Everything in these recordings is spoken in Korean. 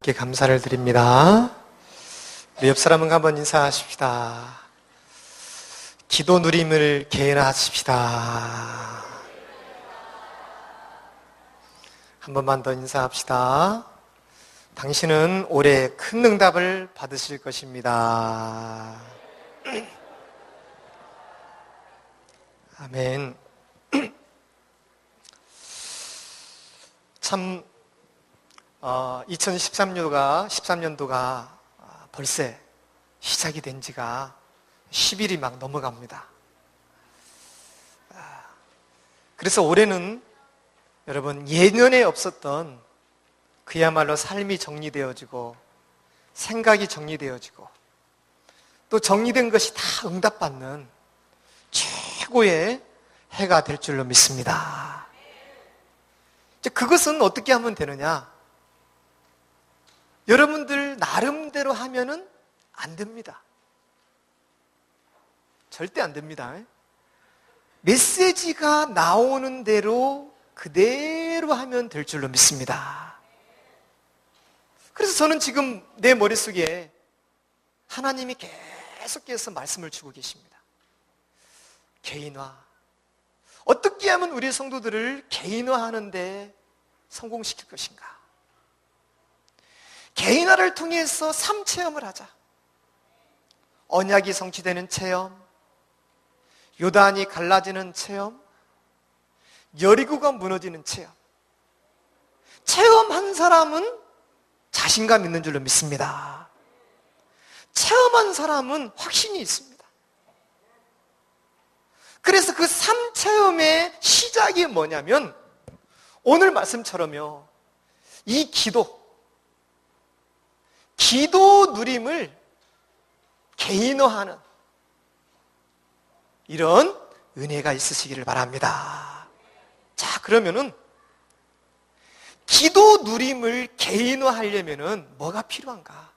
이렇게 감사를 드립니다. 우리 옆 사람은 한번 인사하십시다. 기도 누림을 개인화하십시다. 한 번만 더 인사합시다. 당신은 올해 큰 응답을 받으실 것입니다. 아멘. 참 2013년도가 벌써 시작이 된 지가 10일이 막 넘어갑니다. 그래서 올해는 여러분 예년에 없었던 그야말로 삶이 정리되어지고 생각이 정리되어지고 또 정리된 것이 다 응답받는 최고의 해가 될 줄로 믿습니다. 그것은 어떻게 하면 되느냐? 여러분들 나름대로 하면은 안 됩니다. 절대 안 됩니다. 메시지가 나오는 대로 그대로 하면 될 줄로 믿습니다. 그래서 저는 지금 내 머릿속에 하나님이 계속해서 말씀을 주고 계십니다. 개인화. 어떻게 하면 우리 성도들을 개인화하는데 성공시킬 것인가? 개인화를 통해서 삶 체험을 하자. 언약이 성취되는 체험, 요단이 갈라지는 체험, 여리고가 무너지는 체험. 체험한 사람은 자신감 있는 줄로 믿습니다. 체험한 사람은 확신이 있습니다. 그래서 그 삶 체험의 시작이 뭐냐면 오늘 말씀처럼요, 이 기도 누림을 개인화하는 이런 은혜가 있으시기를 바랍니다. 자, 그러면은 기도 누림을 개인화하려면은 뭐가 필요한가?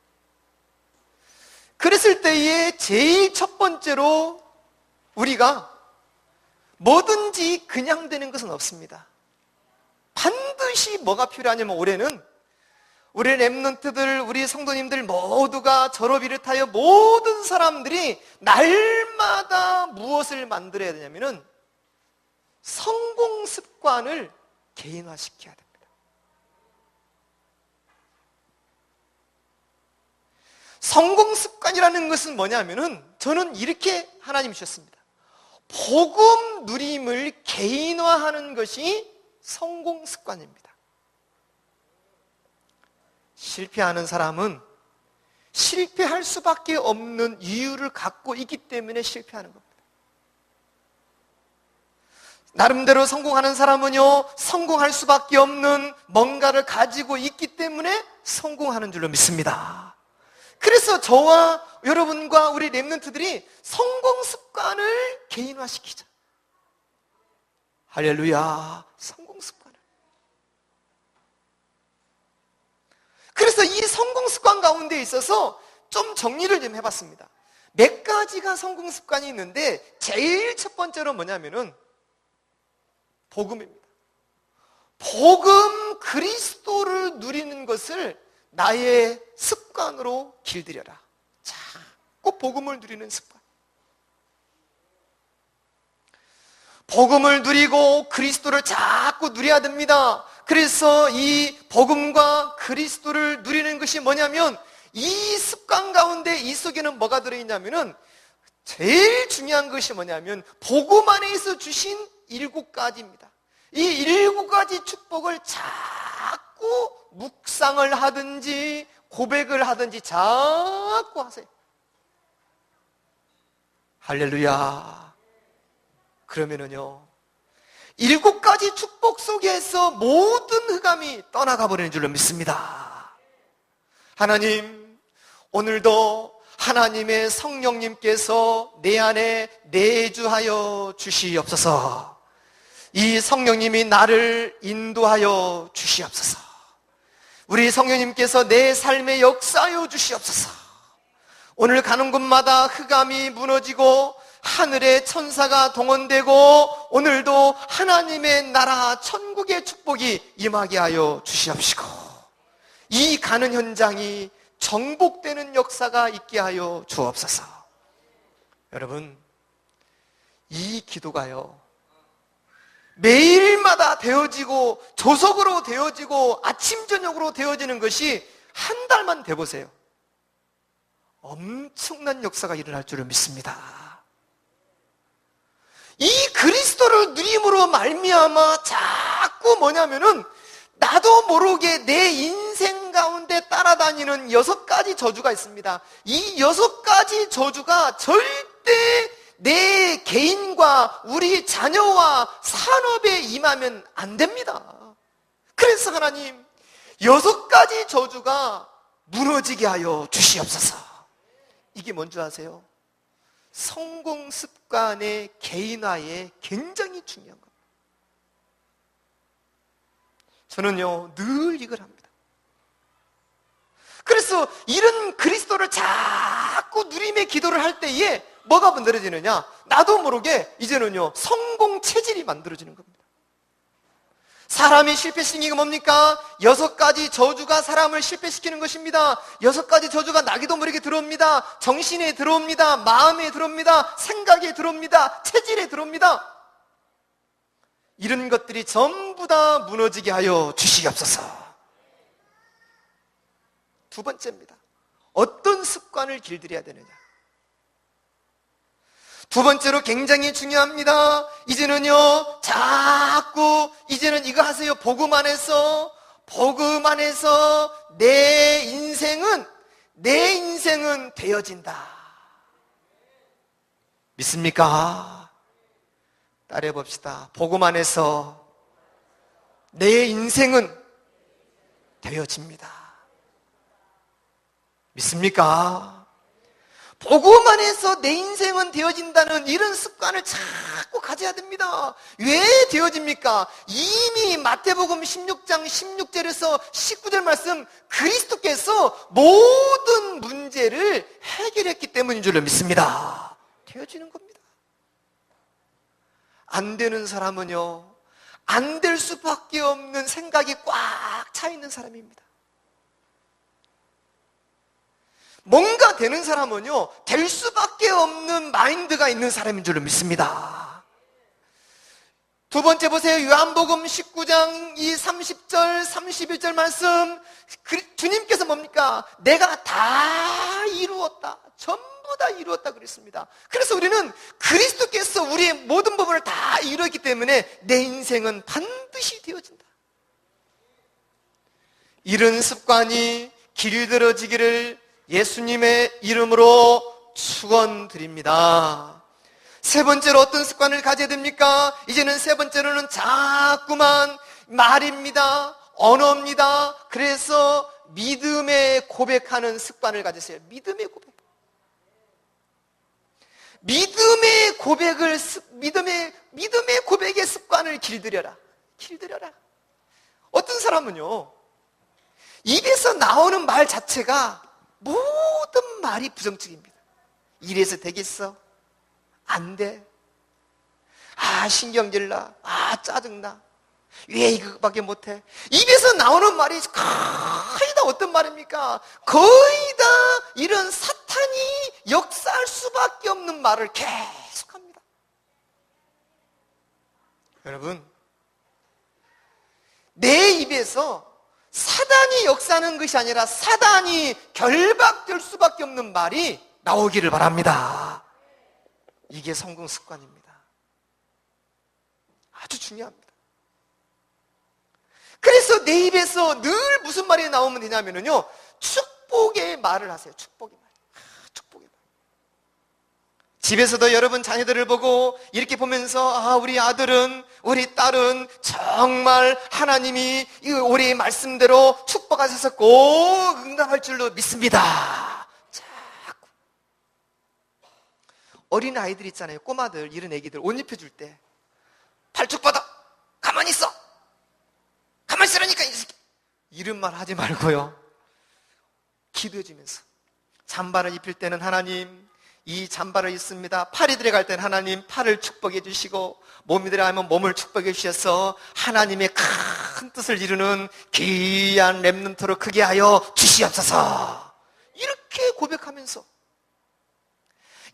그랬을 때에 제일 첫 번째로 우리가 뭐든지 그냥 되는 것은 없습니다. 반드시 뭐가 필요하냐면 올해는 우리 렘넌트들, 우리 성도님들 모두가 저를 비롯하여 모든 사람들이 날마다 무엇을 만들어야 되냐면은 성공 습관을 개인화시켜야 됩니다. 성공 습관이라는 것은 뭐냐면은 저는 이렇게 하나님이 주셨습니다. 복음 누림을 개인화하는 것이 성공 습관입니다. 실패하는 사람은 실패할 수밖에 없는 이유를 갖고 있기 때문에 실패하는 겁니다. 나름대로 성공하는 사람은요, 성공할 수밖에 없는 뭔가를 가지고 있기 때문에 성공하는 줄로 믿습니다. 그래서 저와 여러분과 우리 렘넌트들이 성공 습관을 개인화시키자. 할렐루야, 성공 습관. 그래서 이 성공 습관 가운데 있어서 좀 정리를 좀 해봤습니다. 몇 가지가 성공 습관이 있는데 제일 첫 번째로 뭐냐면은 복음입니다. 복음 그리스도를 누리는 것을 나의 습관으로 길들여라. 자꾸 복음을 누리는 습관. 복음을 누리고 그리스도를 자꾸 누려야 됩니다. 그래서 이 복음과 그리스도를 누리는 것이 뭐냐면 이 습관 가운데 이 속에는 뭐가 들어있냐면은 제일 중요한 것이 뭐냐면 복음 안에서 주신 7가지입니다. 이 7가지 축복을 자꾸 묵상을 하든지 고백을 하든지 자꾸 하세요. 할렐루야. 그러면은요 7가지 축복 속에서 모든 흑암이 떠나가 버리는 줄로 믿습니다. 하나님, 오늘도 하나님의 성령님께서 내 안에 내주하여 주시옵소서. 이 성령님이 나를 인도하여 주시옵소서. 우리 성령님께서 내 삶에 역사하여 주시옵소서. 오늘 가는 곳마다 흑암이 무너지고 하늘의 천사가 동원되고 오늘도 하나님의 나라 천국의 축복이 임하게 하여 주시옵시고 이 가는 현장이 정복되는 역사가 있게 하여 주옵소서. 여러분, 이 기도가요, 매일마다 되어지고 조석으로 되어지고 아침 저녁으로 되어지는 것이 한 달만 돼보세요. 엄청난 역사가 일어날 줄을 믿습니다. 이 그리스도를 누림으로 말미암아 자꾸 뭐냐면은 나도 모르게 내 인생 가운데 따라다니는 6가지 저주가 있습니다. 이 6가지 저주가 절대 내 개인과 우리 자녀와 산업에 임하면 안 됩니다. 그래서 하나님, 6가지 저주가 무너지게 하여 주시옵소서. 이게 뭔지 아세요? 성공 습관의 개인화에 굉장히 중요한 겁니다. 저는요, 늘 이걸 합니다. 그래서 이런 그리스도를 자꾸 누림의 기도를 할 때에 뭐가 만들어지느냐? 나도 모르게 이제는요, 성공 체질이 만들어지는 겁니다. 사람이 실패시키는 게 뭡니까? 6가지 저주가 사람을 실패시키는 것입니다. 6가지 저주가 나기도 모르게 들어옵니다. 정신에 들어옵니다. 마음에 들어옵니다. 생각에 들어옵니다. 체질에 들어옵니다. 이런 것들이 전부 다 무너지게 하여 주시옵소서. 두 번째입니다. 어떤 습관을 길들여야 되느냐? 두 번째로 굉장히 중요합니다. 이제는요, 자꾸 이제는 이거 하세요. 복음 안에서 내 인생은 되어진다. 믿습니까? 따라해 봅시다. 복음 안에서 내 인생은 되어집니다. 믿습니까? 복음 안에서 내 인생은 되어진다는 이런 습관을 자꾸 가져야 됩니다. 왜 되어집니까? 이미 마태복음 16장 16절에서 19절 말씀, 그리스도께서 모든 문제를 해결했기 때문인 줄 믿습니다. 되어지는 겁니다. 안 되는 사람은요, 안 될 수밖에 없는 생각이 꽉 차 있는 사람입니다. 뭔가 되는 사람은요, 될 수밖에 없는 마인드가 있는 사람인 줄 믿습니다. 두 번째 보세요. 요한복음 19장 이 30절 31절 말씀, 주님께서 뭡니까? 내가 다 이루었다, 전부 다 이루었다 그랬습니다. 그래서 우리는 그리스도께서 우리의 모든 부분을 다 이루었기 때문에 내 인생은 반드시 되어진다. 이런 습관이 길들어지기를 예수님의 이름으로 축원드립니다. 세 번째로 어떤 습관을 가져야 됩니까? 이제는 세 번째로는 자꾸만 말입니다. 언어입니다. 그래서 믿음의 고백하는 습관을 가지세요. 믿음의 고백. 믿음의 고백의 습관을 길들여라. 어떤 사람은요, 입에서 나오는 말 자체가 모든 말이 부정적입니다. 이래서 되겠어? 안 돼. 아, 신경질나. 아, 짜증나. 왜 이거밖에 못해? 입에서 나오는 말이 거의 다 어떤 말입니까? 거의 다 이런 사탄이 역사할 수밖에 없는 말을 계속합니다. 여러분, 내 입에서 사단이 역사하는 것이 아니라 사단이 결박될 수밖에 없는 말이 나오기를 바랍니다. 이게 성공 습관입니다. 아주 중요합니다. 그래서 내 입에서 늘 무슨 말이 나오면 되냐면요, 축복의 말을 하세요. 축복의 말. 축복의 말. 집에서도 여러분 자녀들을 보고 이렇게 보면서, 아, 우리 아들은, 우리 딸은 정말 하나님이 우리 말씀대로 축복하셔서 꼭 응답할 줄로 믿습니다. 자꾸. 어린 아이들 있잖아요. 꼬마들, 이런 애기들 옷 입혀줄 때 팔쭉 뻗어. 가만히 있어. 가만히 있으라니까. 이런 말 하지 말고요, 기도해주면서 잠바를 입힐 때는 하나님, 이 잠바를 입습니다. 팔이 들어갈 땐 하나님 팔을 축복해 주시고, 몸이 들어가면 몸을 축복해 주셔서 하나님의 큰 뜻을 이루는 귀한 렘넌트로 크게 하여 주시옵소서. 이렇게 고백하면서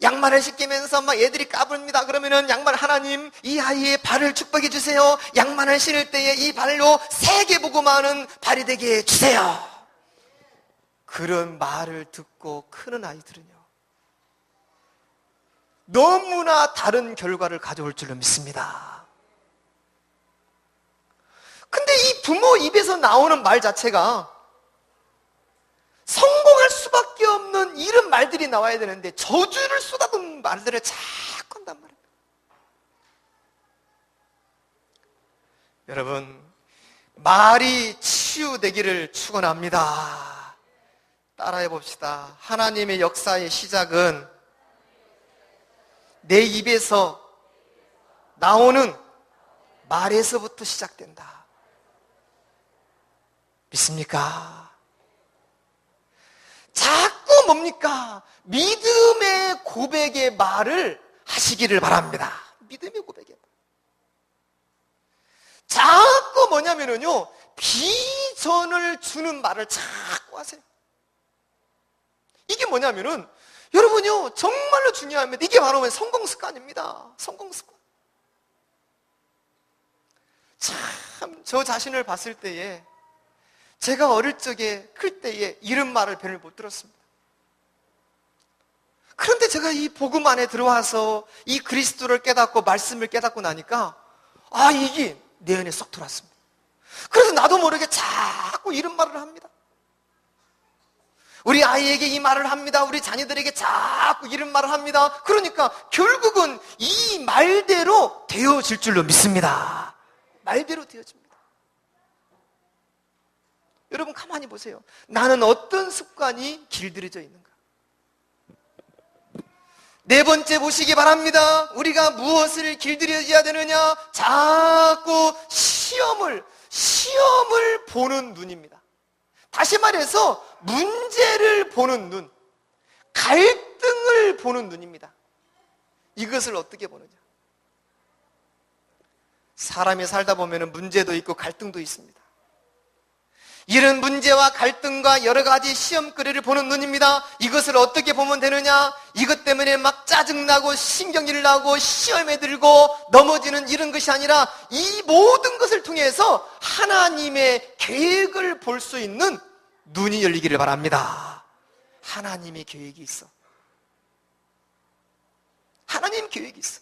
양말을 신기면서 막 애들이 까불니다. 그러면은 양말, 하나님 이 아이의 발을 축복해 주세요. 양말을 신을 때에 이 발로 세계 복음하는 발이 되게 해주세요. 그런 말을 듣고 크는 아이들은요, 너무나 다른 결과를 가져올 줄로 믿습니다. 근데 이 부모 입에서 나오는 말 자체가 성공할 수밖에 없는 이런 말들이 나와야 되는데 저주를 쏟아붓는 말들을 자꾸 한단 말입니다. 여러분, 말이 치유되기를 축원합니다. 따라해 봅시다. 하나님의 역사의 시작은 내 입에서 나오는 말에서부터 시작된다. 믿습니까? 자꾸 뭡니까? 믿음의 고백의 말을 하시기를 바랍니다. 믿음의 고백의 말. 자꾸 뭐냐면요, 비전을 주는 말을 자꾸 하세요. 이게 뭐냐면은, 여러분요, 정말로 중요합니다. 이게 바로 성공 습관입니다. 성공 습관. 참, 저 자신을 봤을 때에, 제가 어릴 적에, 클 때에 이런 말을 별로 못 들었습니다. 그런데 제가 이 복음 안에 들어와서 이 그리스도를 깨닫고 말씀을 깨닫고 나니까, 아, 이게 내 안에 쏙 들어왔습니다. 그래서 나도 모르게 자꾸 이런 말을 합니다. 우리 아이에게 이 말을 합니다. 우리 자녀들에게 자꾸 이런 말을 합니다. 그러니까 결국은 이 말대로 되어질 줄로 믿습니다. 말대로 되어집니다. 여러분 가만히 보세요. 나는 어떤 습관이 길들여져 있는가? 네 번째 보시기 바랍니다. 우리가 무엇을 길들여져야 되느냐? 자꾸 시험을 보는 눈입니다. 다시 말해서 문제를 보는 눈, 갈등을 보는 눈입니다. 이것을 어떻게 보느냐? 사람이 살다 보면 문제도 있고 갈등도 있습니다. 이런 문제와 갈등과 여러 가지 시험거리를 보는 눈입니다. 이것을 어떻게 보면 되느냐? 이것 때문에 막 짜증나고 신경질 나고 시험에 들고 넘어지는 이런 것이 아니라 이 모든 것을 통해서 하나님의 계획을 볼 수 있는 눈이 열리기를 바랍니다. 하나님의 계획이 있어. 하나님 계획이 있어.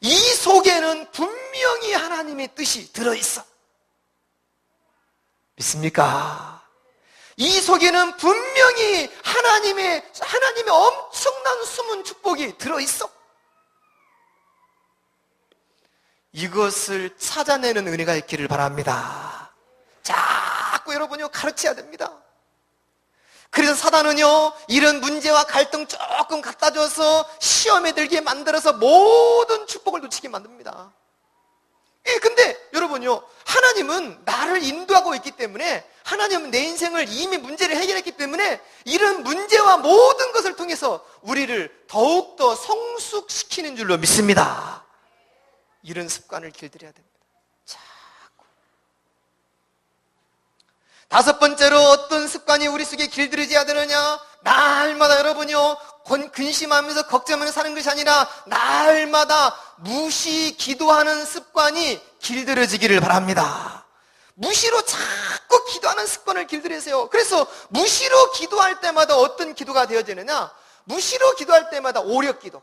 이 속에는 분명히 하나님의 뜻이 들어있어. 믿습니까? 이 속에는 분명히 하나님의 엄청난 숨은 축복이 들어있어. 이것을 찾아내는 은혜가 있기를 바랍니다. 자꾸 여러분이 가르쳐야 됩니다. 그래서 사단은요, 이런 문제와 갈등 조금 갖다 줘서 시험에 들게 만들어서 모든 축복을 놓치게 만듭니다. 예, 근데 여러분요, 하나님은 나를 인도하고 있기 때문에, 하나님은 내 인생을 이미 문제를 해결했기 때문에 이런 문제와 모든 것을 통해서 우리를 더욱더 성숙시키는 줄로 믿습니다. 이런 습관을 길들여야 됩니다. 자꾸. 다섯 번째로 어떤 습관이 우리 속에 길들여져야 되느냐? 날마다 여러분요, 근심하면서 걱정하면서 사는 것이 아니라 날마다 무시 기도하는 습관이 길들여지기를 바랍니다. 무시로 자꾸 기도하는 습관을 길들이세요. 그래서 무시로 기도할 때마다 어떤 기도가 되어지느냐? 무시로 기도할 때마다 오력 기도.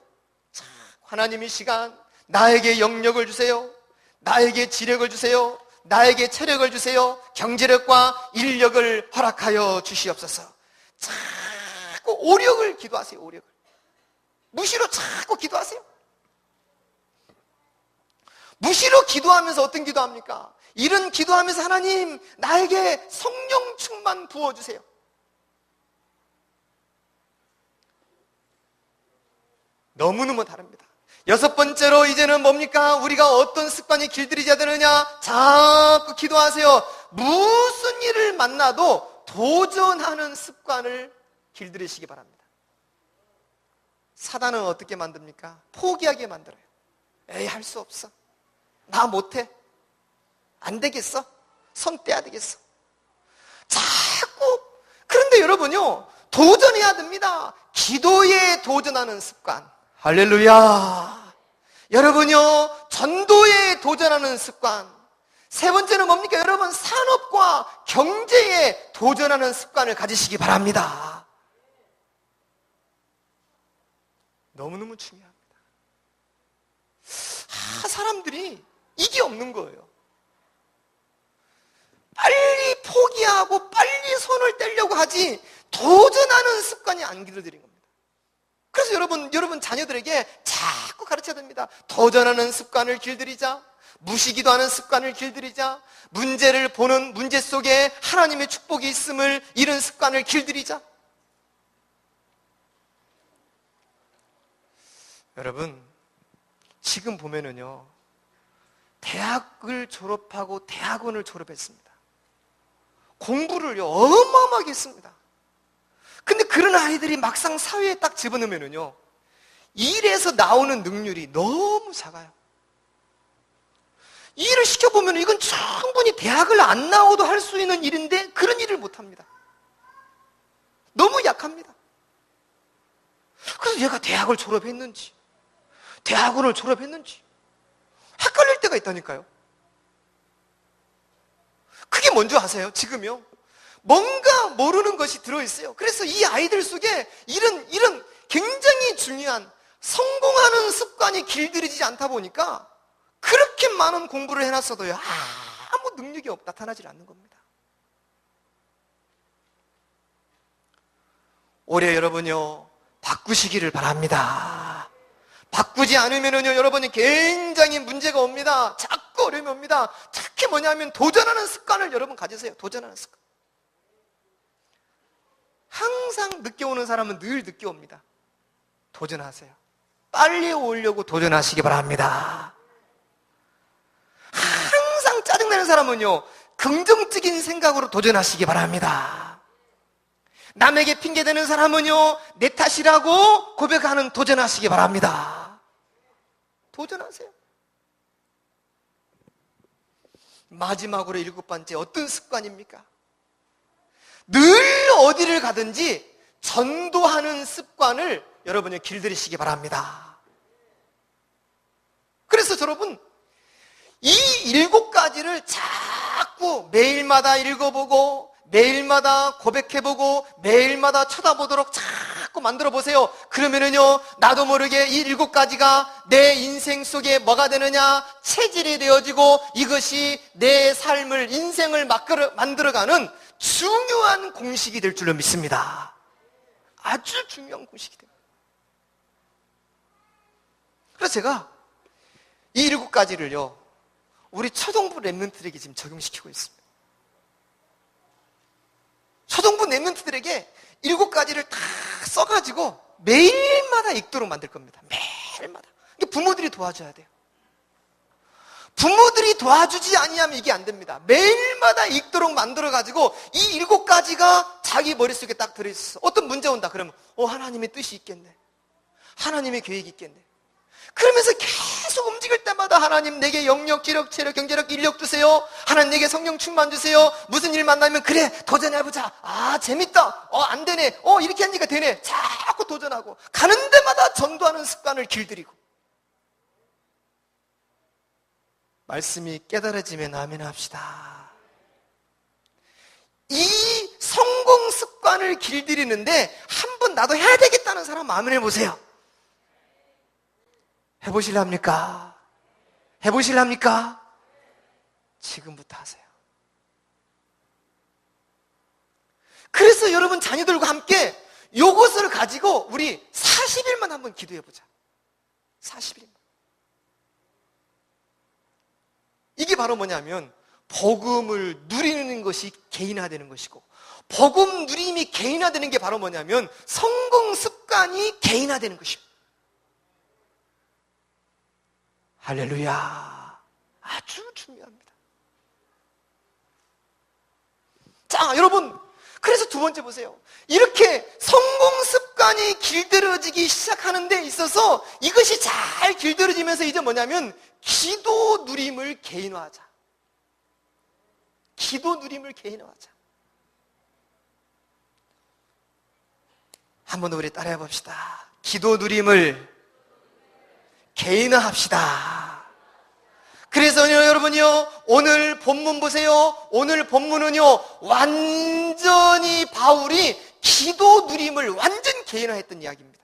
하나님 이 시간 나에게 영력을 주세요. 나에게 지력을 주세요. 나에게 체력을 주세요. 경제력과 인력을 허락하여 주시옵소서. 자꾸 오력을 기도하세요. 오력을. 무시로 자꾸 기도하세요. 무시로 기도하면서 어떤 기도합니까? 이런 기도하면서 하나님 나에게 성령 충만 부어주세요. 너무너무 다릅니다. 여섯 번째로 이제는 뭡니까? 우리가 어떤 습관이 길들여져야 되느냐? 자꾸 기도하세요. 무슨 일을 만나도 도전하는 습관을 길들이시기 바랍니다. 사단은 어떻게 만듭니까? 포기하게 만들어요. 에이, 할 수 없어. 나 못해. 안 되겠어. 성 떼야 되겠어. 자꾸. 그런데 여러분요, 도전해야 됩니다. 기도에 도전하는 습관. 할렐루야. 여러분요, 전도에 도전하는 습관. 세 번째는 뭡니까? 여러분, 산업과 경제에 도전하는 습관을 가지시기 바랍니다. 너무너무 중요합니다. 사람들이 이게 없는 거예요. 빨리 포기하고 빨리 손을 떼려고 하지 도전하는 습관이 안 길러드린 겁니다. 그래서 여러분 자녀들에게 자꾸 가르쳐야 됩니다. 도전하는 습관을 길들이자, 무시기도 하는 습관을 길들이자, 문제를 보는 문제 속에 하나님의 축복이 있음을 이런 습관을 길들이자. 여러분, 지금 보면은요, 대학을 졸업하고 대학원을 졸업했습니다. 공부를요, 어마어마하게 했습니다. 근데 그런 아이들이 막상 사회에 딱 집어넣으면은요, 일에서 나오는 능률이 너무 작아요. 일을 시켜보면 이건 충분히 대학을 안 나오도 할 수 있는 일인데 그런 일을 못합니다. 너무 약합니다. 그래서 얘가 대학을 졸업했는지 대학원을 졸업했는지 헷갈릴 때가 있다니까요. 그게 뭔지 아세요? 지금요, 뭔가 모르는 것이 들어있어요. 그래서 이 아이들 속에 이런 굉장히 중요한 성공하는 습관이 길들이지 않다 보니까 그렇게 많은 공부를 해놨어도요, 아무 능력이 나타나질 않는 겁니다. 올해 여러분요, 바꾸시기를 바랍니다. 바꾸지 않으면요, 여러분이 굉장히 문제가 옵니다. 자꾸 어려움이 옵니다. 특히 뭐냐면 도전하는 습관을 여러분 가지세요. 도전하는 습관. 항상 늦게 오는 사람은 늘 늦게 옵니다. 도전하세요. 빨리 오려고 도전하시기 바랍니다. 항상 짜증나는 사람은요, 긍정적인 생각으로 도전하시기 바랍니다. 남에게 핑계대는 사람은요, 내 탓이라고 고백하는 도전하시기 바랍니다. 도전하세요. 마지막으로 7번째, 어떤 습관입니까? 늘 어디를 가든지 전도하는 습관을 여러분이 길들이시기 바랍니다. 그래서 여러분, 이 7가지를 자꾸 매일마다 읽어보고 매일마다 고백해보고 매일마다 쳐다보도록 자꾸 만들어 보세요. 그러면은요, 나도 모르게 이 7가지가 내 인생 속에 뭐가 되느냐, 체질이 되어지고 이것이 내 삶을, 인생을 만들어가는 중요한 공식이 될 줄로 믿습니다. 아주 중요한 공식이 됩니다. 그래서 제가 이 7가지를요, 우리 초등부 랩런트들에게 지금 적용시키고 있습니다. 초등부 랩런트들에게 7가지를 다 써가지고 매일마다 읽도록 만들 겁니다. 매일마다. 부모들이 도와줘야 돼요. 부모들이 도와주지 아니하면 이게 안 됩니다. 매일마다 읽도록 만들어가지고 이 7가지가 자기 머릿속에 딱 들어있어. 어떤 문제 온다 그러면 하나님의 뜻이 있겠네, 하나님의 계획이 있겠네. 그러면서 계속 움직일 때마다 하나님 내게 영력, 지력, 체력, 경제력, 인력 주세요. 하나님 내게 성령 충만 주세요. 무슨 일 만나면 그래 도전해보자. 아 재밌다. 안 되네. 이렇게 하니까 되네. 자꾸 도전하고 가는 데마다 전도하는 습관을 길들이고. 말씀이 깨달아지면 아멘 합시다. 이 성공 습관을 길들이는데 한번 나도 해야 되겠다는 사람 아멘 해보세요. 해보실랍니까? 해보실랍니까? 지금부터 하세요. 그래서 여러분 자녀들과 함께 이것을 가지고 우리 40일만 한번 기도해보자. 40일만. 이게 바로 뭐냐면 복음을 누리는 것이 개인화되는 것이고, 복음 누림이 개인화되는 게 바로 뭐냐면 성공 습관이 개인화되는 것입니다. 할렐루야. 아주 중요합니다. 자, 여러분, 그래서 두 번째 보세요. 이렇게 성공 습관 습관이 길들여지기 시작하는 데 있어서 이것이 잘 길들여지면서 이제 뭐냐면 기도 누림을 개인화하자. 기도 누림을 개인화하자. 한번 우리 따라해 봅시다. 기도 누림을 개인화합시다. 그래서요, 여러분요, 오늘 본문 보세요. 오늘 본문은요, 완전히 바울이 기도 누림을 완전 개인화했던 이야기입니다.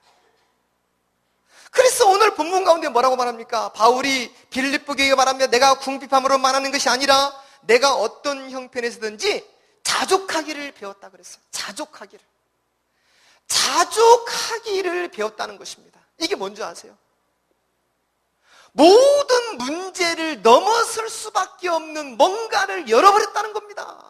그래서 오늘 본문 가운데 뭐라고 말합니까? 바울이 빌립보 교회에 말합니다. 내가 궁핍함으로 말하는 것이 아니라 내가 어떤 형편에서든지 자족하기를 배웠다 그랬어요. 자족하기를 배웠다는 것입니다. 이게 뭔지 아세요? 모든 문제를 넘어설 수밖에 없는 뭔가를 열어버렸다는 겁니다.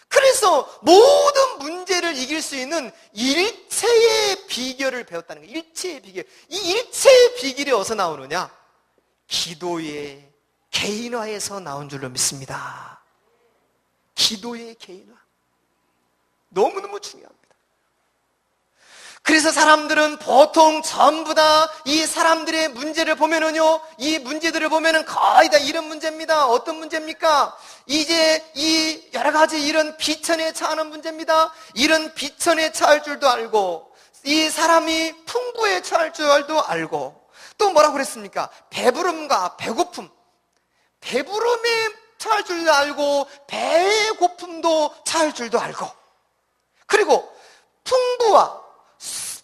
그래서 모든 문제를 이길 수 있는 일체의 비결을 배웠다는 거예요. 일체의 비결. 이 일체의 비결이 어디서 나오느냐? 기도의 개인화에서 나온 줄로 믿습니다. 기도의 개인화. 너무너무 중요합니다. 그래서 사람들은 보통 전부 다 이 사람들의 문제를 보면은요, 이 문제들을 보면은 거의 다 이런 문제입니다. 어떤 문제입니까? 이제 이 여러 가지 이런 비천에 처하는 문제입니다. 이런 비천에 처할 줄도 알고, 이 사람이 풍부에 처할 줄도 알고, 또 뭐라고 그랬습니까? 배부름과 배고픔. 배부름에 처할 줄도 알고, 배의 고픔도 처할 줄도 알고, 그리고 풍부와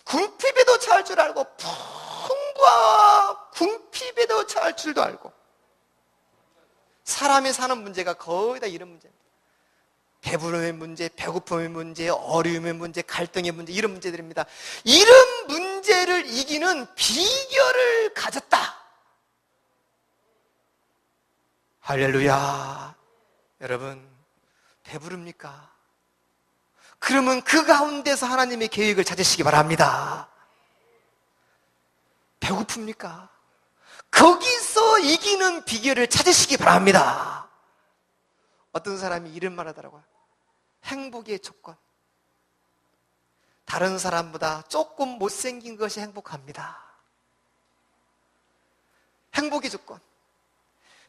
궁핍에도 처할 줄 알고, 풍부와 궁핍에도 처할 줄도 알고. 사람이 사는 문제가 거의 다 이런 문제입니다. 배부름의 문제, 배고픔의 문제, 어려움의 문제, 갈등의 문제, 이런 문제들입니다. 이런 문제를 이기는 비결을 가졌다. 할렐루야. 여러분, 배부릅니까? 그러면 그 가운데서 하나님의 계획을 찾으시기 바랍니다. 배고픕니까? 거기서 이기는 비결을 찾으시기 바랍니다. 어떤 사람이 이런 말 하더라고요. 행복의 조건. 다른 사람보다 조금 못생긴 것이 행복합니다. 행복의 조건.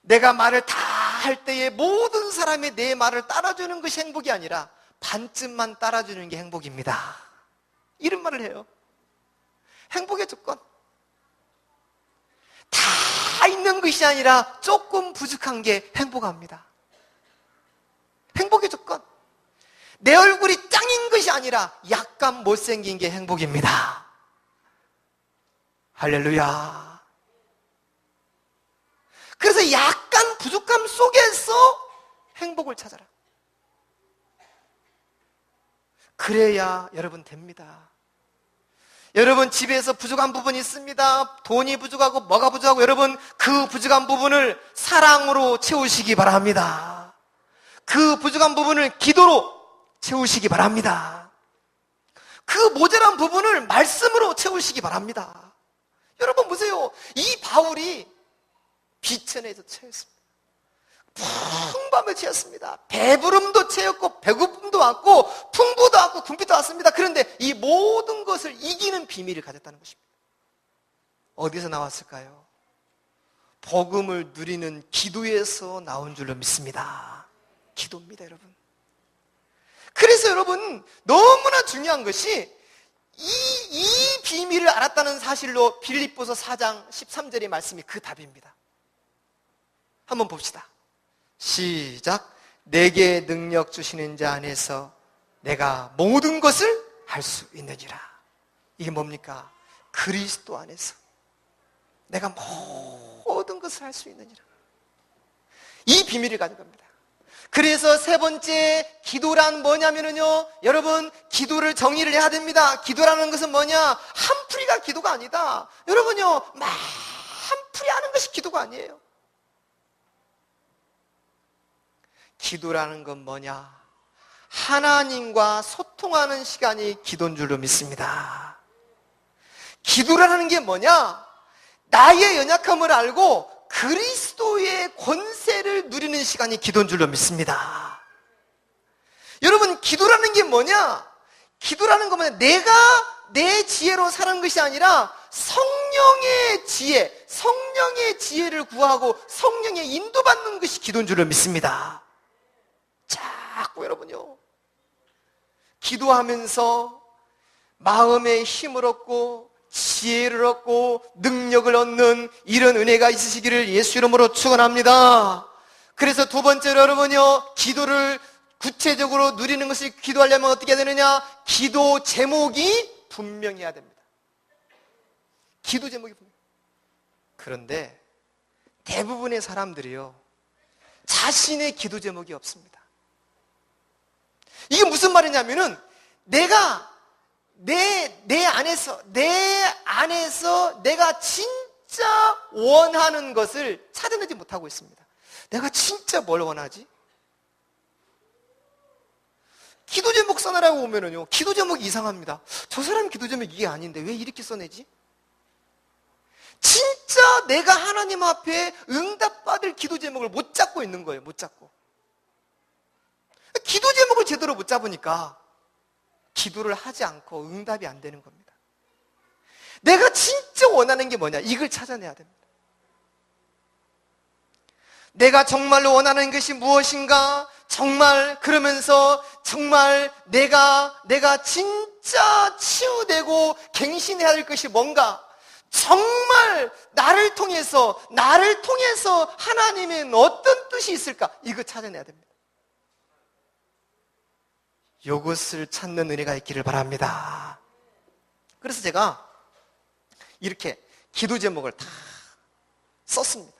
내가 말을 다 할 때에 모든 사람이 내 말을 따라주는 것이 행복이 아니라 반쯤만 따라주는 게 행복입니다. 이런 말을 해요. 행복의 조건. 다 있는 것이 아니라 조금 부족한 게 행복합니다. 행복의 조건. 내 얼굴이 짱인 것이 아니라 약간 못생긴 게 행복입니다. 할렐루야. 그래서 약간 부족함 속에서 행복을 찾아라. 그래야 여러분 됩니다. 여러분 집에서 부족한 부분이 있습니다. 돈이 부족하고 뭐가 부족하고, 여러분 그 부족한 부분을 사랑으로 채우시기 바랍니다. 그 부족한 부분을 기도로 채우시기 바랍니다. 그 모자란 부분을 말씀으로 채우시기 바랍니다. 여러분 보세요. 이 바울이 비천에서 채웠습니다. 풍부함을 채웠습니다. 배부름도 채웠고 배고픔도 왔고 풍부도 왔고 궁핍도 왔습니다. 그런데 이 모든 것을 이기는 비밀을 가졌다는 것입니다. 어디서 나왔을까요? 복음을 누리는 기도에서 나온 줄로 믿습니다. 기도입니다, 여러분. 그래서 여러분 너무나 중요한 것이 이 비밀을 알았다는 사실로 빌립보서 4장 13절의 말씀이 그 답입니다. 한번 봅시다. 시작. 내게 능력 주시는 자 안에서 내가 모든 것을 할 수 있느니라. 이게 뭡니까? 그리스도 안에서 내가 모든 것을 할 수 있느니라. 이 비밀을 가진 겁니다. 그래서 세 번째 기도란 뭐냐면요, 여러분 기도를 정의를 해야 됩니다. 기도라는 것은 뭐냐? 한풀이가 기도가 아니다. 여러분요, 한풀이 하는 것이 기도가 아니에요. 기도라는 건 뭐냐? 하나님과 소통하는 시간이 기도인 줄로 믿습니다. 기도라는 게 뭐냐? 나의 연약함을 알고 그리스도의 권세를 누리는 시간이 기도인 줄로 믿습니다. 여러분 기도라는 게 뭐냐? 기도라는 것은 내가 내 지혜로 사는 것이 아니라 성령의 지혜, 성령의 지혜를 구하고 성령의 인도받는 것이 기도인 줄을 믿습니다. 자꾸 여러분요, 기도하면서 마음의 힘을 얻고 지혜를 얻고 능력을 얻는 이런 은혜가 있으시기를 예수 이름으로 축원합니다. 그래서 두 번째로 여러분요, 기도를 구체적으로 누리는 것을 기도하려면 어떻게 해야 되느냐? 기도 제목이 분명해야 됩니다. 기도 제목이 분명. 그런데 대부분의 사람들이요, 자신의 기도 제목이 없습니다. 이게 무슨 말이냐면은 내가 내 안에서 내가 진짜 원하는 것을 찾아내지 못하고 있습니다. 내가 진짜 뭘 원하지? 기도 제목 써내라고 오면은요, 기도 제목이 이상합니다. 저 사람 기도 제목이 이게 아닌데 왜 이렇게 써내지? 진짜 내가 하나님 앞에 응답받을 기도 제목을 못 잡고 있는 거예요. 못 잡고. 기도 제목을 제대로 못 잡으니까 기도를 하지 않고 응답이 안 되는 겁니다. 내가 진짜 원하는 게 뭐냐? 이걸 찾아내야 됩니다. 내가 정말로 원하는 것이 무엇인가? 정말 그러면서 정말 내가 진짜 치유되고 갱신해야 할 것이 뭔가? 정말 나를 통해서 하나님의 어떤 뜻이 있을까? 이거 찾아내야 됩니다. 이것을 찾는 은혜가 있기를 바랍니다. 그래서 제가 이렇게 기도 제목을 다 썼습니다.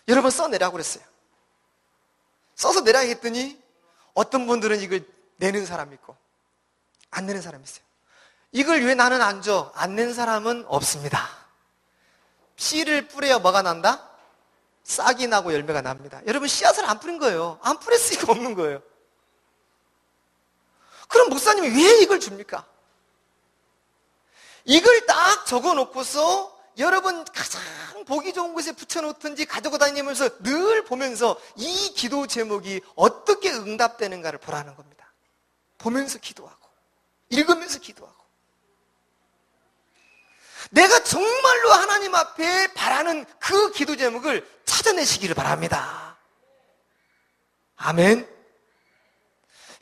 여러분 써내라고 그랬어요. 써서 내라 했더니 어떤 분들은 이걸 내는 사람이 있고 안 내는 사람이 있어요. 이걸 왜 나는 안 줘? 안 낸 사람은 없습니다. 씨를 뿌려야 뭐가 난다? 싹이 나고 열매가 납니다. 여러분 씨앗을 안 뿌린 거예요. 안 뿌렸으니까 없는 거예요. 그럼 목사님이 왜 이걸 줍니까? 이걸 딱 적어놓고서 여러분 가장 보기 좋은 곳에 붙여놓든지 가지고 다니면서 늘 보면서 이 기도 제목이 어떻게 응답되는가를 보라는 겁니다. 보면서 기도하고 읽으면서 기도하고 내가 정말로 하나님 앞에 바라는 그 기도 제목을 찾아내시기를 바랍니다. 아멘.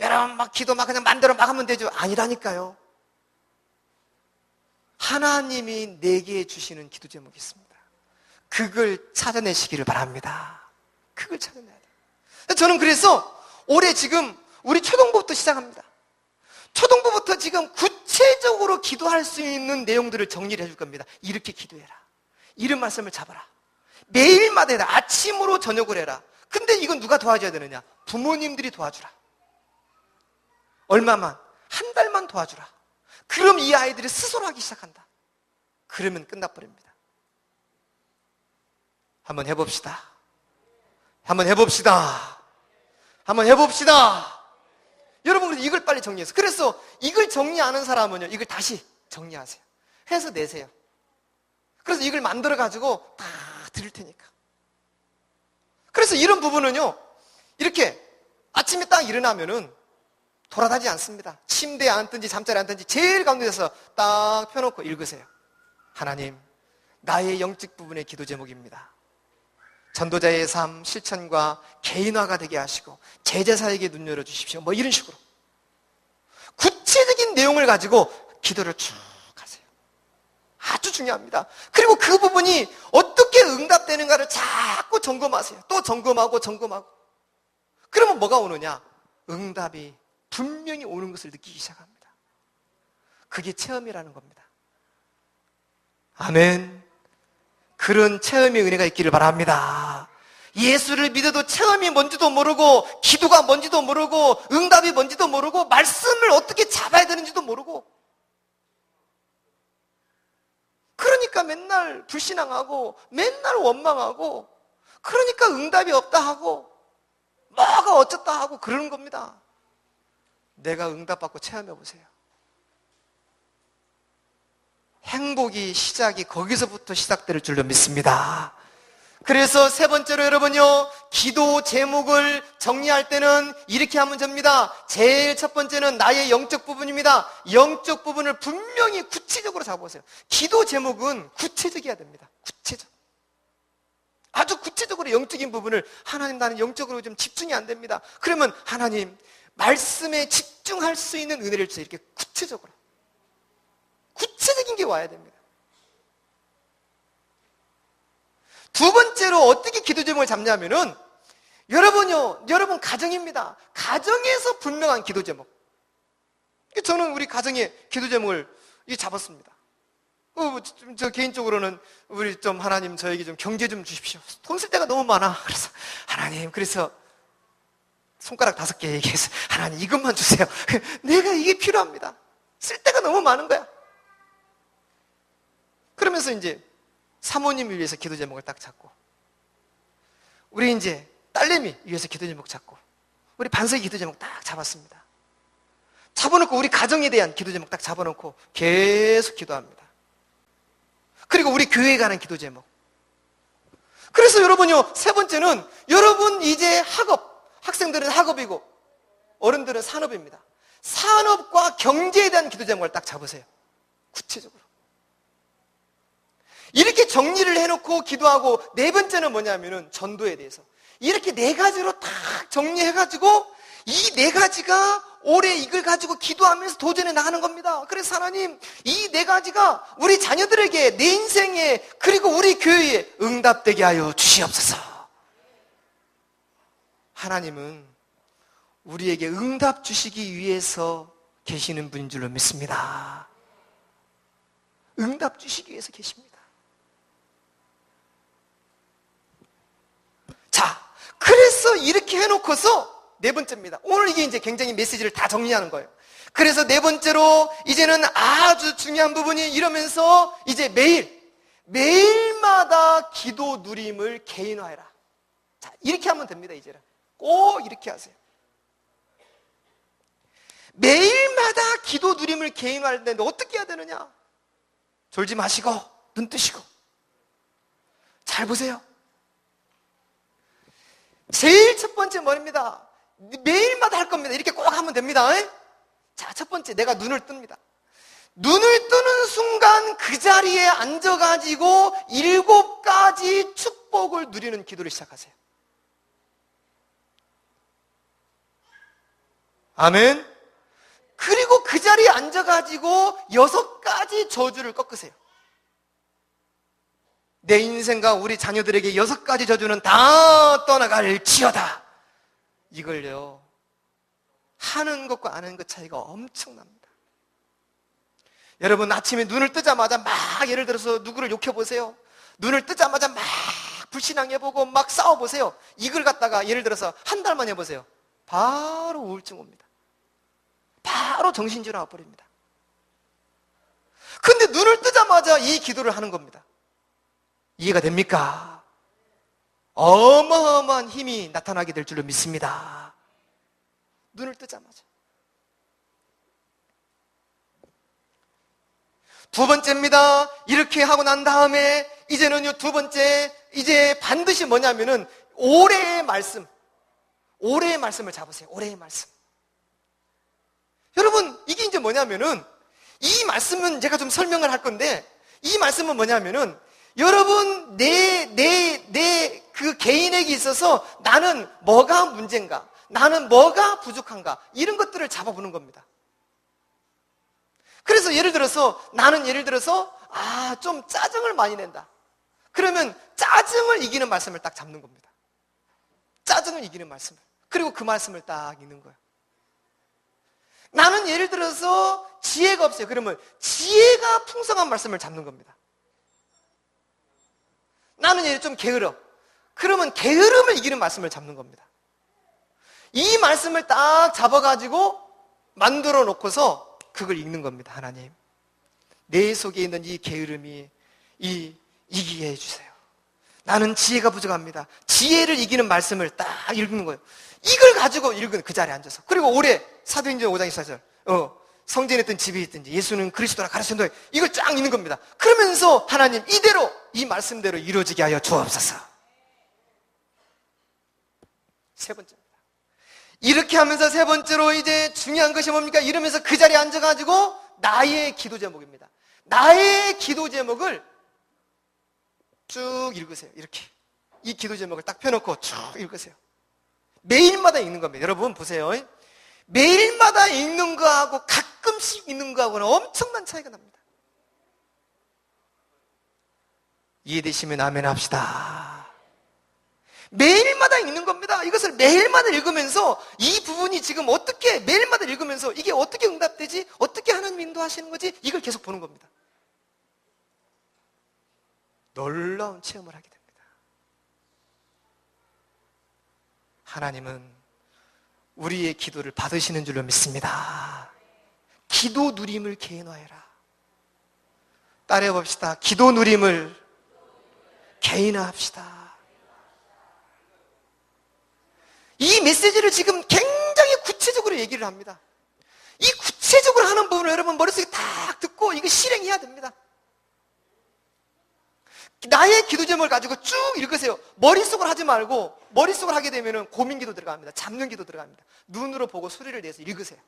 여러분 막 기도 막 그냥 만들어 막 하면 되죠. 아니라니까요. 하나님이 내게 주시는 기도 제목이 있습니다. 그걸 찾아내시기를 바랍니다. 그걸 찾아내야 돼요. 저는 그래서 올해 지금 우리 초등부부터 시작합니다. 초등부부터 지금 구체적으로 기도할 수 있는 내용들을 정리를 해줄 겁니다. 이렇게 기도해라. 이런 말씀을 잡아라. 매일마다 해라. 아침으로 저녁을 해라. 근데 이건 누가 도와줘야 되느냐? 부모님들이 도와주라. 얼마만? 한 달만 도와주라. 그럼 이 아이들이 스스로 하기 시작한다. 그러면 끝나버립니다. 한번 해봅시다. 한번 해봅시다. 한번 해봅시다. 여러분 이걸 빨리 정리해서, 그래서 이걸 정리 안 하는 사람은요, 이걸 다시 정리하세요. 해서 내세요. 그래서 이걸 만들어 가지고 다 드릴 테니까. 그래서 이런 부분은요, 이렇게 아침에 딱 일어나면은 돌아다니지 않습니다. 침대에 앉든지 잠자리에 앉든지 제일 가운데서 딱 펴놓고 읽으세요. 하나님, 나의 영적 부분의 기도 제목입니다. 전도자의 삶 실천과 개인화가 되게 하시고 제자사에게 눈 열어주십시오. 뭐 이런 식으로 구체적인 내용을 가지고 기도를 쭉 하세요. 아주 중요합니다. 그리고 그 부분이 어떻게 응답되는가를 자꾸 점검하세요. 또 점검하고 그러면 뭐가 오느냐? 응답이 분명히 오는 것을 느끼기 시작합니다. 그게 체험이라는 겁니다. 아멘. 그런 체험의 은혜가 있기를 바랍니다. 예수를 믿어도 체험이 뭔지도 모르고, 기도가 뭔지도 모르고, 응답이 뭔지도 모르고, 말씀을 어떻게 잡아야 되는지도 모르고, 그러니까 맨날 불신앙하고 맨날 원망하고, 그러니까 응답이 없다 하고 뭐가 어쩌다 하고 그러는 겁니다. 내가 응답받고 체험해 보세요. 행복이 시작이 거기서부터 시작될 줄로 믿습니다. 그래서 세 번째로 여러분요, 기도 제목을 정리할 때는 이렇게 하면 됩니다. 제일 첫 번째는 나의 영적 부분입니다. 영적 부분을 분명히 구체적으로 잡아보세요. 기도 제목은 구체적이어야 됩니다. 구체적. 아주 구체적으로 영적인 부분을, 하나님 나는 영적으로 좀 집중이 안 됩니다. 그러면 하나님 말씀에 집중할 수 있는 은혜를 주세요. 이렇게 구체적으로. 구체적인 게 와야 됩니다. 두 번째로 어떻게 기도 제목을 잡냐면은, 여러분요, 여러분 가정입니다. 가정에서 분명한 기도 제목. 저는 우리 가정의 기도 제목을 잡았습니다. 저 개인적으로는 우리 좀 하나님 저에게 좀 경제 좀 주십시오. 돈 쓸 데가 너무 많아. 그래서 하나님, 그래서 손가락 5개 얘기해서 하나님 이것만 주세요. 내가 이게 필요합니다. 쓸 데가 너무 많은 거야. 그러면서 이제 사모님을 위해서 기도 제목을 딱 잡고, 우리 이제 딸내미 위해서 기도 제목 잡고, 우리 반석이 기도 제목 딱 잡았습니다. 잡아놓고 우리 가정에 대한 기도 제목 딱 잡아놓고 계속 기도합니다. 그리고 우리 교회에 관한 기도 제목. 그래서 여러분요, 세 번째는 여러분 이제 학업, 학생들은 학업이고 어른들은 산업입니다. 산업과 경제에 대한 기도 제목을 딱 잡으세요. 구체적으로. 이렇게 정리를 해놓고 기도하고, 네 번째는 뭐냐면은 전도에 대해서 이렇게 4가지로 딱 정리해가지고 이 4가지가 올해 이걸 가지고 기도하면서 도전해 나가는 겁니다. 그래서 하나님, 이 4가지가 우리 자녀들에게, 내 인생에, 그리고 우리 교회에 응답되게 하여 주시옵소서. 하나님은 우리에게 응답 주시기 위해서 계시는 분인 줄로 믿습니다. 응답 주시기 위해서 계십니다. 자, 그래서 이렇게 해놓고서 네 번째입니다. 오늘 이게 이제 굉장히 메시지를 다 정리하는 거예요. 그래서 네 번째로 이제는 아주 중요한 부분이 이러면서 이제 매일마다 기도 누림을 개인화해라. 자, 이렇게 하면 됩니다. 이제는 꼭 이렇게 하세요. 매일마다 기도 누림을 개인화할 때는 어떻게 해야 되느냐? 졸지 마시고 눈 뜨시고 잘 보세요. 제일 첫 번째 뭐입니다? 매일마다 할 겁니다. 이렇게 꼭 하면 됩니다. 자, 첫 번째, 내가 눈을 뜹니다. 눈을 뜨는 순간 그 자리에 앉아가지고 7가지 축복을 누리는 기도를 시작하세요. 아멘. 그리고 그 자리에 앉아가지고 6가지 저주를 꺾으세요. 내 인생과 우리 자녀들에게 6가지 저주는 다 떠나갈지어다. 이걸요, 하는 것과 안 하는 것 차이가 엄청납니다. 여러분, 아침에 눈을 뜨자마자 막, 예를 들어서 누구를 욕해보세요. 눈을 뜨자마자 막 불신앙해보고 막 싸워보세요. 이걸 갖다가 예를 들어서 한 달만 해보세요. 바로 우울증 옵니다. 바로 정신질환 와버립니다. 근데 눈을 뜨자마자 이 기도를 하는 겁니다. 이해가 됩니까? 어마어마한 힘이 나타나게 될 줄로 믿습니다. 눈을 뜨자마자. 두 번째입니다. 이렇게 하고 난 다음에 이제는요, 두 번째, 이제 반드시 뭐냐면은 올해의 말씀을 잡으세요. 올해의 말씀. 여러분, 이게 이제 뭐냐면은, 이 말씀은 제가 좀 설명을 할 건데, 이 말씀은 뭐냐면은, 여러분, 내 그 개인에게 있어서 나는 뭐가 문제인가, 나는 뭐가 부족한가, 이런 것들을 잡아보는 겁니다. 그래서 예를 들어서, 나는 예를 들어서, 좀 짜증을 많이 낸다. 그러면 짜증을 이기는 말씀을 딱 잡는 겁니다. 짜증을 이기는 말씀을. 그리고 그 말씀을 딱 읽는 거예요. 나는 예를 들어서 지혜가 없어요. 그러면 지혜가 풍성한 말씀을 잡는 겁니다. 나는 예를 좀 게으러. 그러면 게으름을 이기는 말씀을 잡는 겁니다. 이 말씀을 딱 잡아가지고 만들어 놓고서 그걸 읽는 겁니다. 하나님, 내 속에 있는 이 게으름이 이기게 해주세요. 나는 지혜가 부족합니다. 지혜를 이기는 말씀을 딱 읽는 거예요. 이걸 가지고 읽은 그 자리에 앉아서. 그리고 올해 사도행전 5장 24절 성전에 있든 집에 있든지 예수는 그리스도라 가르쳤노니, 이걸 쫙 읽는 겁니다. 그러면서 하나님, 이대로 이 말씀대로 이루어지게 하여 주옵소서. 세 번째입니다. 이렇게 하면서 세 번째로 이제 중요한 것이 뭡니까? 이러면서 그 자리에 앉아가지고 나의 기도 제목입니다. 나의 기도 제목을 쭉 읽으세요. 이렇게. 이 기도 제목을 딱 펴놓고 쭉 읽으세요. 매일마다 읽는 겁니다. 여러분 보세요. 매일마다 읽는 거하고 가끔씩 읽는 거하고는 엄청난 차이가 납니다. 이해되시면 아멘 합시다. 매일마다 읽는 겁니다. 이것을 매일마다 읽으면서 이 부분이 지금 어떻게 매일마다 읽으면서 이게 어떻게 응답되지? 어떻게 하나님 인도하시는 거지? 이걸 계속 보는 겁니다. 놀라운 체험을 하게 됩니다. 하나님은 우리의 기도를 받으시는 줄로 믿습니다. 기도 누림을 개인화해라. 따라해 봅시다. 기도 누림을 개인화합시다. 이 메시지를 지금 굉장히 구체적으로 얘기를 합니다. 이 구체적으로 하는 부분을 여러분 머릿속에 딱 듣고 이거 실행해야 됩니다. 나의 기도 제목을 가지고 쭉 읽으세요. 머릿속으로 하지 말고 머릿속으로 하게 되면 고민 기도 들어갑니다. 잡는 기도 들어갑니다. 눈으로 보고 소리를 내서 읽으세요.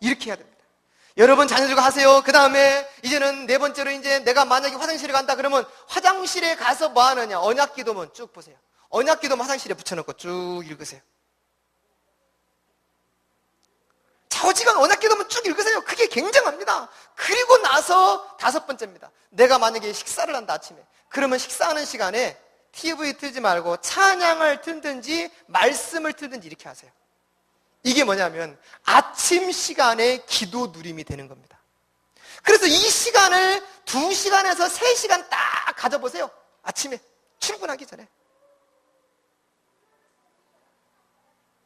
이렇게 해야 됩니다. 여러분 자녀들과 하세요. 그 다음에 이제는 네 번째로 이제 내가 만약에 화장실에 간다 그러면 화장실에 가서 뭐 하느냐? 언약 기도문 쭉 보세요. 언약 기도문 화장실에 붙여놓고 쭉 읽으세요. 좌우지간 언약 기도문 쭉 읽으세요. 그게 굉장합니다. 그리고 나서 다섯 번째입니다. 내가 만약에 식사를 한다 아침에. 그러면 식사하는 시간에 TV 틀지 말고 찬양을 틀든지 말씀을 틀든지 이렇게 하세요. 이게 뭐냐면 아침 시간에 기도 누림이 되는 겁니다. 그래서 이 시간을 2시간에서 3시간 딱 가져보세요. 아침에 출근하기 전에.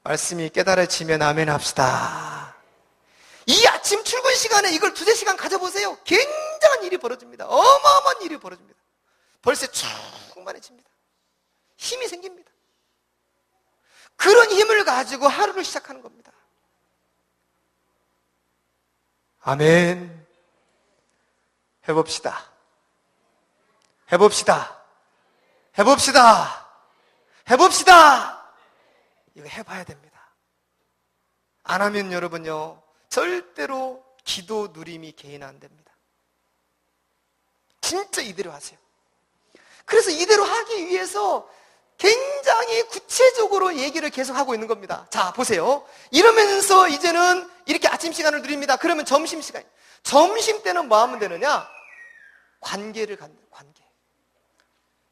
말씀이 깨달아지면 아멘 합시다. 이 아침 출근 시간에 이걸 2-3시간 가져보세요. 굉장한 일이 벌어집니다. 어마어마한 일이 벌어집니다. 벌써 충만해집니다. 힘이 생깁니다. 그런 힘을 가지고 하루를 시작하는 겁니다. 아멘. 해봅시다. 해봅시다. 해봅시다. 해봅시다. 이거 해봐야 됩니다. 안 하면 여러분요, 절대로 기도 누림이 개인 안 됩니다. 진짜 이대로 하세요. 그래서 이대로 하기 위해서 굉장히 구체적으로 얘기를 계속 하고 있는 겁니다. 자, 보세요. 이러면서 이제는 이렇게 아침 시간을 누립니다. 그러면 점심시간. 점심 때는 뭐 하면 되느냐? 관계를 갖는 관계.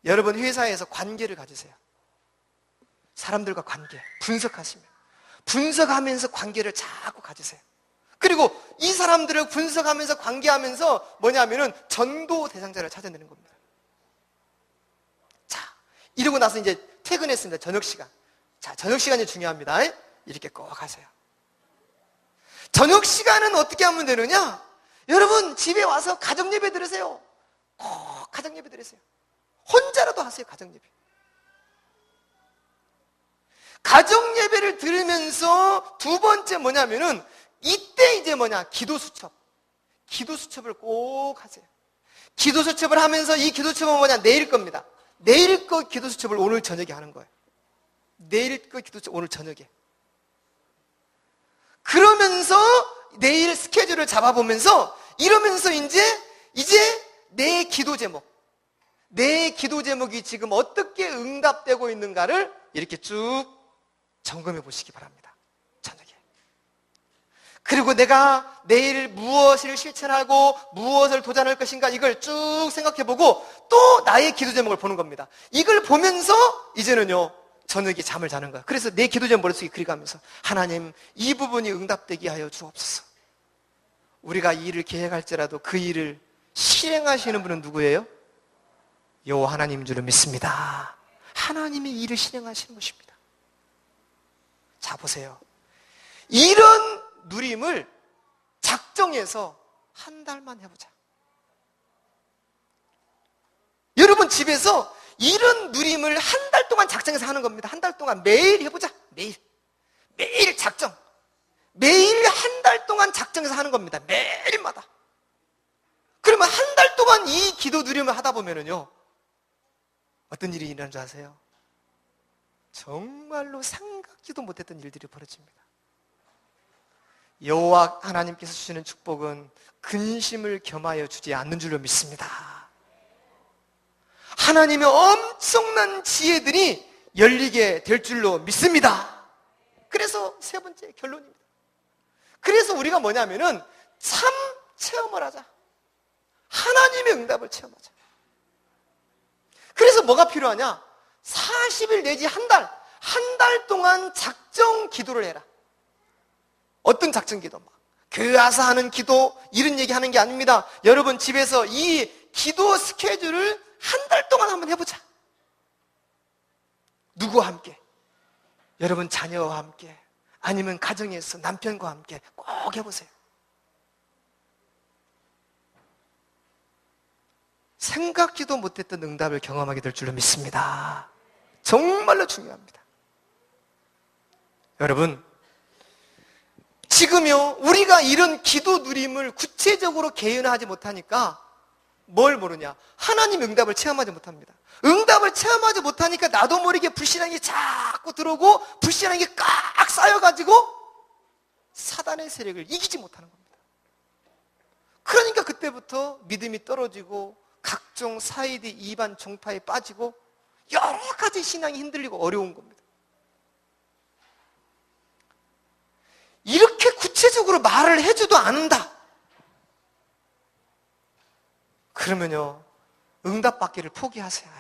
여러분 회사에서 관계를 가지세요. 사람들과 관계, 분석하시면. 분석하면서 관계를 자꾸 가지세요. 그리고 이 사람들을 분석하면서 관계하면서 뭐냐면은 전도 대상자를 찾아내는 겁니다. 자, 이러고 나서 이제 퇴근했습니다. 저녁 시간. 자, 저녁 시간이 중요합니다. 이렇게 꼭 하세요. 저녁 시간은 어떻게 하면 되느냐? 여러분 집에 와서 가정 예배 들으세요. 꼭 가정 예배 들으세요. 혼자라도 하세요. 가정 예배. 가정 예배를 들으면서 두 번째 뭐냐면은 이때 이제 뭐냐? 기도 수첩. 기도 수첩을 꼭 하세요. 기도 수첩을 하면서 이 기도 수첩은 뭐냐? 내일 겁니다. 내일 거 기도 수첩을 오늘 저녁에 하는 거예요. 내일 거 기도 수첩 오늘 저녁에. 그러면서 내일 스케줄을 잡아보면서 이러면서 이제 내 기도 제목, 내 기도 제목이 지금 어떻게 응답되고 있는가를 이렇게 쭉 점검해 보시기 바랍니다. 저녁에. 그리고 내가 내일 무엇을 실천하고 무엇을 도전할 것인가 이걸 쭉 생각해 보고 또 나의 기도 제목을 보는 겁니다. 이걸 보면서 이제는요 저녁에 잠을 자는 거야. 그래서 내 기도 제목 머릿속에 그려가면서 하나님 이 부분이 응답되게 하여 주옵소서. 우리가 이 일을 계획할지라도 그 일을 실행하시는 분은 누구예요? 요 하나님인 줄로 믿습니다. 하나님이 이 일을 실행하시는 것입니다. 자 보세요. 이런 누림을 작정해서 한 달만 해보자. 여러분 집에서 이런 누림을 한 달 동안 작정해서 하는 겁니다. 한 달 동안 매일 해보자. 매일 작정. 매일 한 달 동안 작정해서 하는 겁니다. 매일마다. 그러면 한 달 동안 이 기도 누림을 하다 보면은요 어떤 일이 일어나는 줄 아세요? 정말로 생각지도 못했던 일들이 벌어집니다. 여호와 하나님께서 주시는 축복은 근심을 겸하여 주지 않는 줄로 믿습니다. 하나님의 엄청난 지혜들이 열리게 될 줄로 믿습니다. 그래서 세 번째 결론입니다. 그래서 우리가 뭐냐면은 참 체험을 하자. 하나님의 응답을 체험하자. 그래서 뭐가 필요하냐? 40일 내지 한 달 동안 작정 기도를 해라. 어떤 작정 기도? 교회 와서 하는 기도, 이런 얘기 하는 게 아닙니다. 여러분 집에서 이 기도 스케줄을 한 달 동안 한번 해보자. 누구와 함께? 여러분 자녀와 함께, 아니면 가정에서 남편과 함께 꼭 해보세요. 생각지도 못했던 응답을 경험하게 될 줄로 믿습니다. 정말로 중요합니다. 여러분, 지금요, 우리가 이런 기도 누림을 구체적으로 개인화하지 못하니까 뭘 모르냐? 하나님 응답을 체험하지 못합니다. 응답을 체험하지 못하니까 나도 모르게 불신앙이 자꾸 들어오고 불신앙이 꽉 쌓여가지고 사단의 세력을 이기지 못하는 겁니다. 그러니까 그때부터 믿음이 떨어지고 각종 사이드 이반 종파에 빠지고 여러 가지 신앙이 흔들리고 어려운 겁니다. 이렇게 구체적으로 말을 해줘도 않는다. 그러면요, 응답받기를 포기하세요.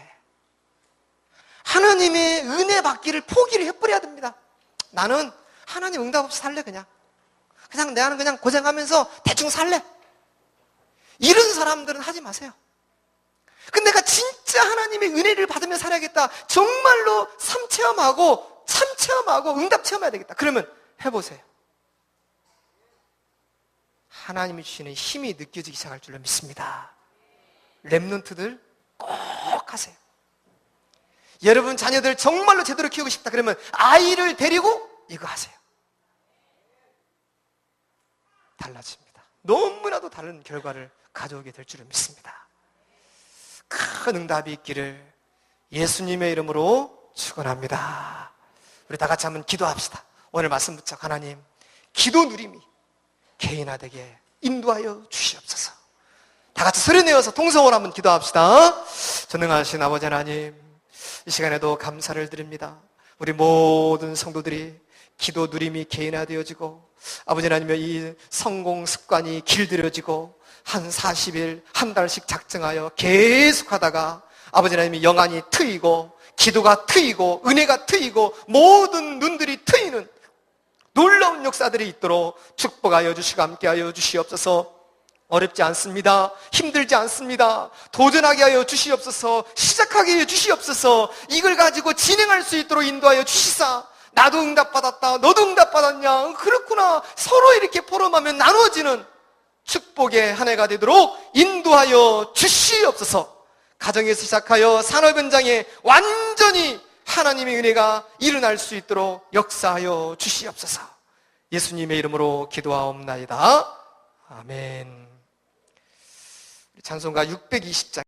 하나님의 은혜 받기를 포기를 해버려야 됩니다. 나는 하나님 응답 없이 살래. 그냥 나는 그냥 고생하면서 대충 살래. 이런 사람들은 하지 마세요. 근데 내가 진짜 하나님의 은혜를 받으며 살아야겠다, 정말로 삶 체험하고 참 체험하고 응답 체험해야 되겠다, 그러면 해보세요. 하나님이 주시는 힘이 느껴지기 시작할 줄로 믿습니다. 렘넌트들 꼭 하세요. 여러분 자녀들 정말로 제대로 키우고 싶다 그러면 아이를 데리고 이거 하세요. 달라집니다. 너무나도 다른 결과를 가져오게 될 줄을 믿습니다. 큰 응답이 있기를 예수님의 이름으로 축원합니다. 우리 다 같이 한번 기도합시다. 오늘 말씀 붙잡 하나님, 기도 누림이 개인화되게 인도하여 주시옵소서. 다 같이 소리내어서 통성으로 한번 기도합시다. 전능하신 아버지 하나님, 이 시간에도 감사를 드립니다. 우리 모든 성도들이 기도 누림이 개인화되어지고 아버지 하나님의 이 성공 습관이 길들여지고 한 40일, 한 달씩 작정하여 계속하다가 아버지 하나님이 영안이 트이고 기도가 트이고 은혜가 트이고 모든 눈들이 트이는 놀라운 역사들이 있도록 축복하여 주시고 함께하여 주시옵소서. 어렵지 않습니다. 힘들지 않습니다. 도전하게 하여 주시옵소서. 시작하게 하여 주시옵소서. 이걸 가지고 진행할 수 있도록 인도하여 주시사. 나도 응답받았다, 너도 응답받았냐, 그렇구나, 서로 이렇게 포럼하면 나누어지는 축복의 한 해가 되도록 인도하여 주시옵소서. 가정에서 시작하여 산업 현장에 완전히 하나님의 은혜가 일어날 수 있도록 역사하여 주시옵소서. 예수님의 이름으로 기도하옵나이다. 아멘. 찬송가 620장